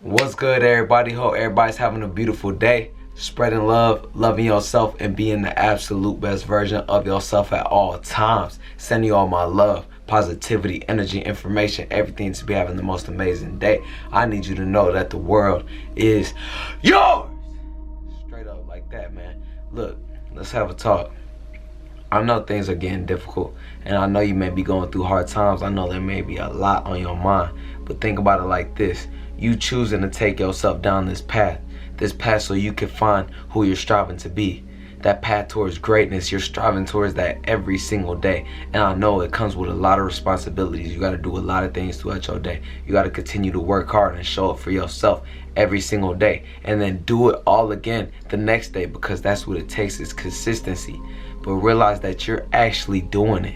What's good, everybody? Hope everybody's having a beautiful day. Spreading love, loving yourself, and being the absolute best version of yourself at all times. Sending you all my love, positivity, energy, information, everything to be having the most amazing day. I need you to know that the world is yours. Straight up like that, man. Look, let's have a talk. I know things are getting difficult, and I know you may be going through hard times. I know there may be a lot on your mind, but think about it like this. You choosing to take yourself down this path so you can find who you're striving to be. That path towards greatness, you're striving towards that every single day. And I know it comes with a lot of responsibilities. You got to do a lot of things throughout your day. You got to continue to work hard and show up for yourself every single day, and then do it all again the next day, because that's what it takes, is consistency. But realize that you're actually doing it.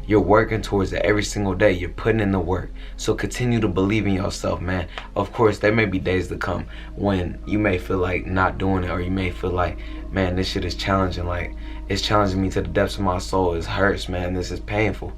You're working towards it every single day. You're putting in the work. So continue to believe in yourself, man. Of course, there may be days to come when you may feel like not doing it, or you may feel like, man, this shit is challenging. Like, it's challenging me to the depths of my soul. It hurts, man. This is painful.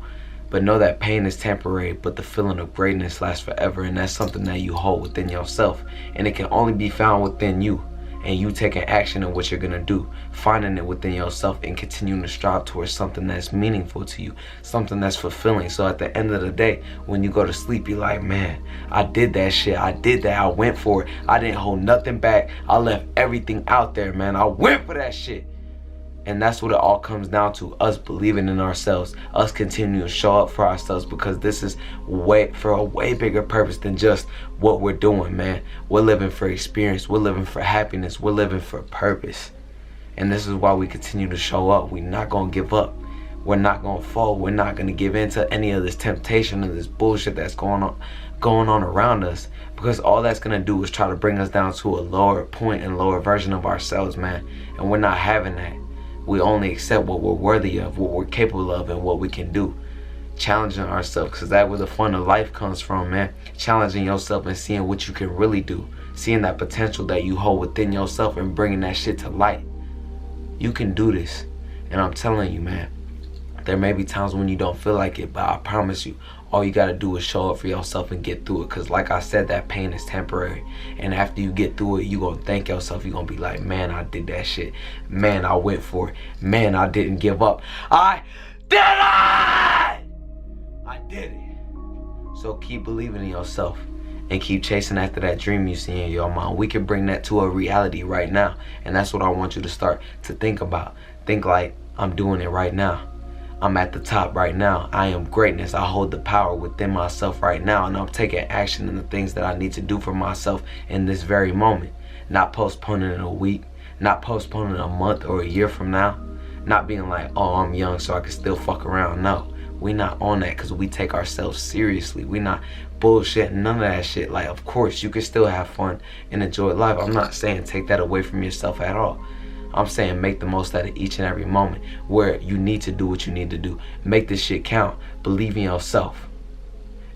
But know that pain is temporary, but the feeling of greatness lasts forever. And that's something that you hold within yourself. And it can only be found within you. And you taking action on what you're gonna do, finding it within yourself, and continuing to strive towards something that's meaningful to you, something that's fulfilling. So at the end of the day, when you go to sleep, you're like, man, I did that shit. I did that. I went for it. I didn't hold nothing back. I left everything out there, man. I went for that shit. And that's what it all comes down to, us believing in ourselves, us continuing to show up for ourselves, because this is for a way bigger purpose than just what we're doing, man. We're living for experience. We're living for happiness. We're living for purpose. And this is why we continue to show up. We're not going to give up. We're not going to fall. We're not going to give in to any of this temptation and this bullshit that's going on around us, because all that's going to do is try to bring us down to a lower point and lower version of ourselves, man. And we're not having that. We only accept what we're worthy of, what we're capable of, and what we can do. Challenging ourselves, because that's where the fun of life comes from, man. Challenging yourself and seeing what you can really do. Seeing that potential that you hold within yourself and bringing that shit to light. You can do this. And I'm telling you, man, there may be times when you don't feel like it, but I promise you, all you gotta do is show up for yourself and get through it. Because like I said, that pain is temporary. And after you get through it, you gonna thank yourself. You gonna be like, man, I did that shit. Man, I went for it. Man, I didn't give up. I did it! I did it. So keep believing in yourself and keep chasing after that dream you see in your mind. We can bring that to a reality right now. And that's what I want you to start to think about. Think like, I'm doing it right now. I'm at the top right now. I am greatness. I hold the power within myself right now, and I'm taking action in the things that I need to do for myself in this very moment. Not postponing it a week, not postponing it a month or a year from now. Not being like, oh, I'm young so I can still fuck around. No, we not on that, because we take ourselves seriously. We not bullshitting none of that shit. Like, of course, you can still have fun and enjoy life. I'm not saying take that away from yourself at all. I'm saying make the most out of each and every moment where you need to do what you need to do. Make this shit count. Believe in yourself.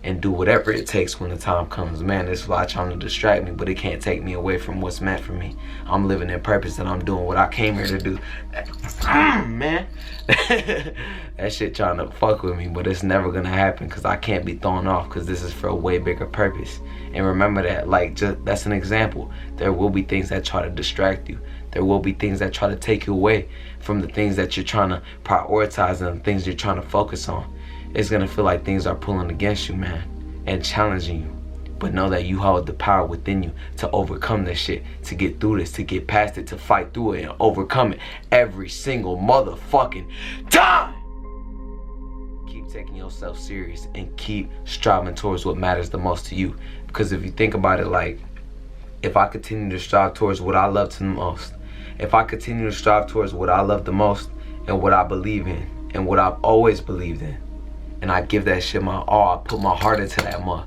And do whatever it takes when the time comes. Man, this fly trying to distract me, but it can't take me away from what's meant for me. I'm living in purpose, and I'm doing what I came here to do. Man, that shit trying to fuck with me, but it's never gonna happen, because I can't be thrown off, because this is for a way bigger purpose. And remember that, like, that's an example. There will be things that try to distract you. There will be things that try to take you away from the things that you're trying to prioritize and the things you're trying to focus on. It's gonna feel like things are pulling against you, man, and challenging you. But know that you hold the power within you to overcome this shit, to get through this, to get past it, to fight through it and overcome it every single motherfucking time. Keep taking yourself serious and keep striving towards what matters the most to you. Because if you think about it, like, if I continue to strive towards what I love the most, if I continue to strive towards what I love the most and what I believe in and what I've always believed in, and I give that shit my all, I put my heart into that mug,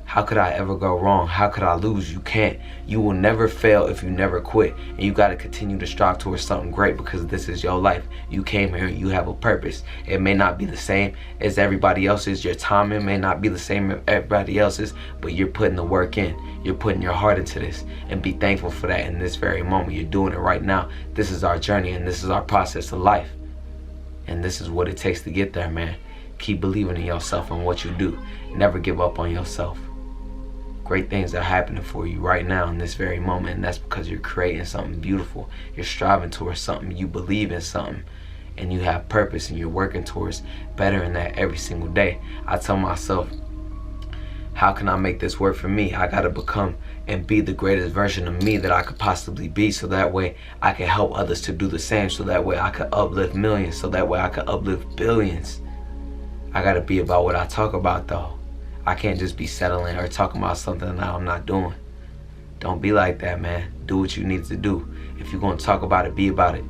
how could I ever go wrong? How could I lose? You can't. You will never fail if you never quit. And you got to continue to strive towards something great, because this is your life. You came here, you have a purpose. It may not be the same as everybody else's. Your timing may not be the same as everybody else's, but you're putting the work in. You're putting your heart into this, and be thankful for that in this very moment. You're doing it right now. This is our journey, and this is our process of life. And this is what it takes to get there, man. Keep believing in yourself and what you do. Never give up on yourself. Great things are happening for you right now in this very moment, and that's because you're creating something beautiful. You're striving towards something. You believe in something, and you have purpose, and you're working towards bettering that every single day. I tell myself, how can I make this work for me? I gotta become and be the greatest version of me that I could possibly be, so that way I can help others to do the same, so that way I could uplift millions, so that way I could uplift billions. I gotta be about what I talk about, though. I can't just be settling or talking about something that I'm not doing. Don't be like that, man. Do what you need to do. If you're gonna talk about it, be about it.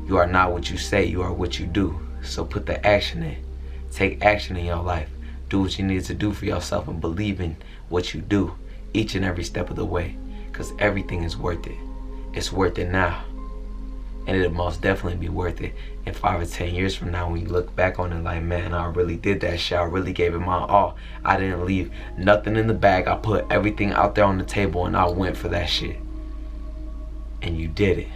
You are not what you say, you are what you do. So put the action in. Take action in your life. Do what you need to do for yourself and believe in what you do each and every step of the way. Because everything is worth it. It's worth it now. And it'll most definitely be worth it in 5 or 10 years from now when you look back on it like, man, I really did that shit. I really gave it my all. I didn't leave nothing in the bag. I put everything out there on the table and I went for that shit. And you did it.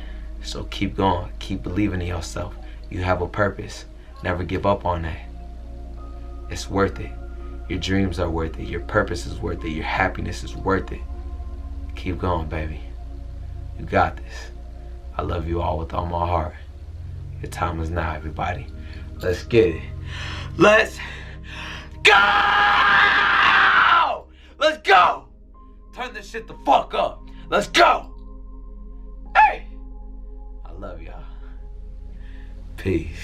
So keep going. Keep believing in yourself. You have a purpose. Never give up on that. It's worth it. Your dreams are worth it. Your purpose is worth it. Your happiness is worth it. Keep going, baby. You got this. I love you all with all my heart. Your time is now, everybody. Let's get it. Let's go! Let's go! Turn this shit the fuck up. Let's go! Hey! I love y'all. Peace.